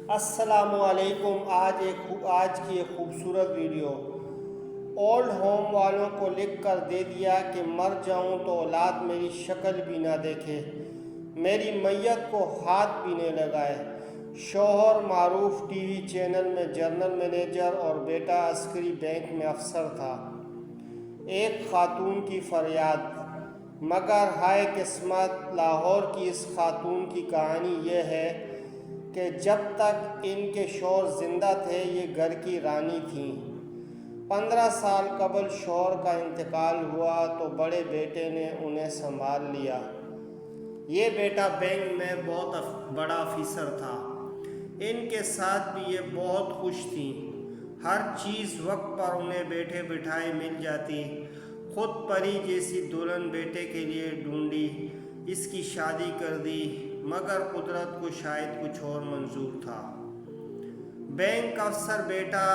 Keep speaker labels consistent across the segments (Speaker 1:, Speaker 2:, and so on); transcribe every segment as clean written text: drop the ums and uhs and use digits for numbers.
Speaker 1: السلام علیکم۔ آج کی ایک خوبصورت ویڈیو اولڈ ہوم والوں کو لکھ کر دے دیا کہ مر جاؤں تو اولاد میری شکل بھی نہ دیکھے، میری میت کو ہاتھ بھی نہ لگائے۔ شوہر معروف ٹی وی چینل میں جنرل مینیجر اور بیٹا عسکری بینک میں افسر تھا۔ ایک خاتون کی فریاد، مگر ہائے قسمت، لاہور کی اس خاتون کی کہانی یہ ہے کہ جب تک ان کے شوہر زندہ تھے یہ گھر کی رانی تھیں۔ 15 سال قبل شوہر کا انتقال ہوا تو بڑے بیٹے نے انہیں سنبھال لیا۔ یہ بیٹا بینک میں بہت بڑا آفیسر تھا۔ ان کے ساتھ بھی یہ بہت خوش تھیں۔ ہر چیز وقت پر انہیں بیٹھے بٹھائے مل جاتی۔ خود پری جیسی دلہن بیٹے کے لیے ڈھونڈی، اس کی شادی کر دی، مگر قدرت کو شاید کچھ اور منظور تھا۔ بینک افسر بیٹا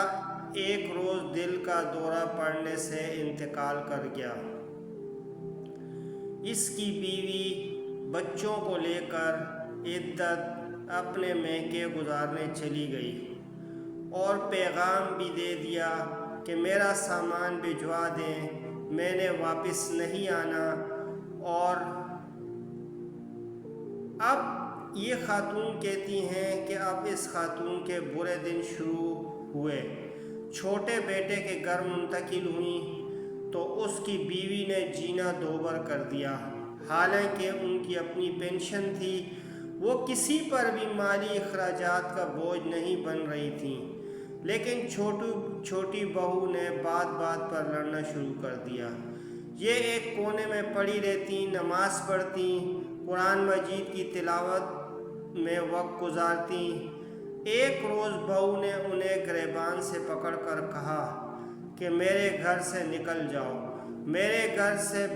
Speaker 1: ایک روز دل کا دورہ پڑنے سے انتقال کر گیا۔ اس کی بیوی بچوں کو لے کر عدت اپنے میکے گزارنے چلی گئی اور پیغام بھی دے دیا کہ میرا سامان بھجوا دیں، میں نے واپس نہیں آنا۔ اور اب یہ خاتون کہتی ہیں کہ اب اس خاتون کے برے دن شروع ہوئے۔ چھوٹے بیٹے کے گھر منتقل ہوئیں تو اس کی بیوی نے جینا دوبر کر دیا۔ حالانکہ ان کی اپنی پینشن تھی، وہ کسی پر بھی مالی اخراجات کا بوجھ نہیں بن رہی تھیں، لیکن چھوٹی بہو نے بات بات پر لڑنا شروع کر دیا۔ یہ ایک کونے میں پڑی رہتی، نماز پڑھتی، قرآن مجید کی تلاوت میں وقت گزارتی۔ ایک روز بہو نے انہیں گریبان سے پکڑ کر کہا کہ میرے گھر سے نکل جاؤ۔ میرے گھر سے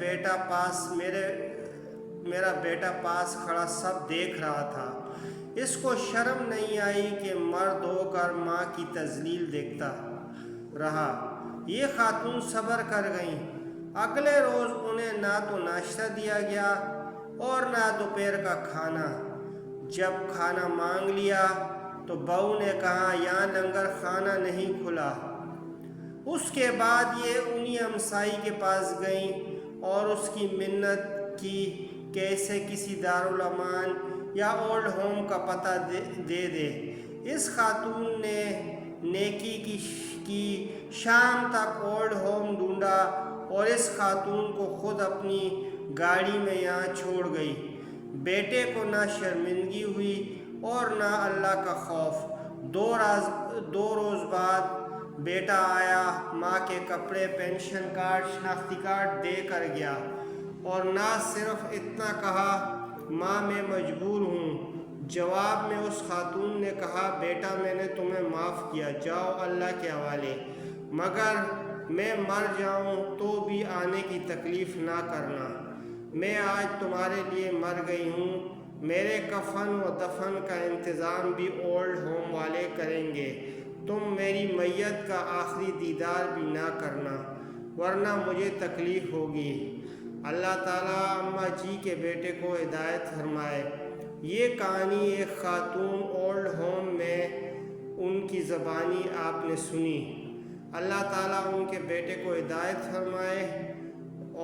Speaker 1: میرا بیٹا پاس کھڑا سب دیکھ رہا تھا۔ اس کو شرم نہیں آئی کہ مرد ہو کر ماں کی تذلیل دیکھتا رہا۔ یہ خاتون صبر کر گئیں۔ اگلے روز انہیں نہ تو ناشتہ دیا گیا اور نہ دوپہر کا کھانا۔ جب کھانا مانگ لیا تو بہو نے کہا یہاں لنگر خانہ نہیں کھلا۔ اس کے بعد یہ انہی ہمسائی کے پاس گئیں اور اس کی منت کی کہ اسے کسی دارالایمان یا اولڈ ہوم کا پتہ دے دے۔ اس خاتون نے نیکی کی شام تک اولڈ ہوم ڈھونڈا اور اس خاتون کو خود اپنی گاڑی میں یہاں چھوڑ گئی۔ بیٹے کو نہ شرمندگی ہوئی اور نہ اللہ کا خوف۔ 2 روز بعد بیٹا آیا، ماں کے کپڑے، پینشن کارڈ، شناختی کارڈ دے کر گیا اور نہ صرف اتنا کہا ماں میں مجبور ہوں۔ جواب میں اس خاتون نے کہا بیٹا میں نے تمہیں معاف کیا، جاؤ اللہ کے حوالے، مگر میں مر جاؤں تو بھی آنے کی تکلیف نہ کرنا۔ میں آج تمہارے لیے مر گئی ہوں، میرے کفن و دفن کا انتظام بھی اولڈ ہوم والے کریں گے۔ تم میری میت کا آخری دیدار بھی نہ کرنا، ورنہ مجھے تکلیف ہوگی۔ اللہ تعالیٰ اماں جی کے بیٹے کو ہدایت فرمائے۔ یہ کہانی ایک خاتون اولڈ ہوم میں ان کی زبانی آپ نے سنی۔ اللہ تعالیٰ ان کے بیٹے کو ہدایت فرمائے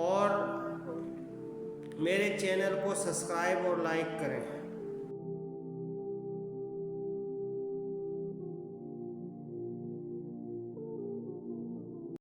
Speaker 1: اور میرے چینل کو سبسکرائب اور لائک کریں۔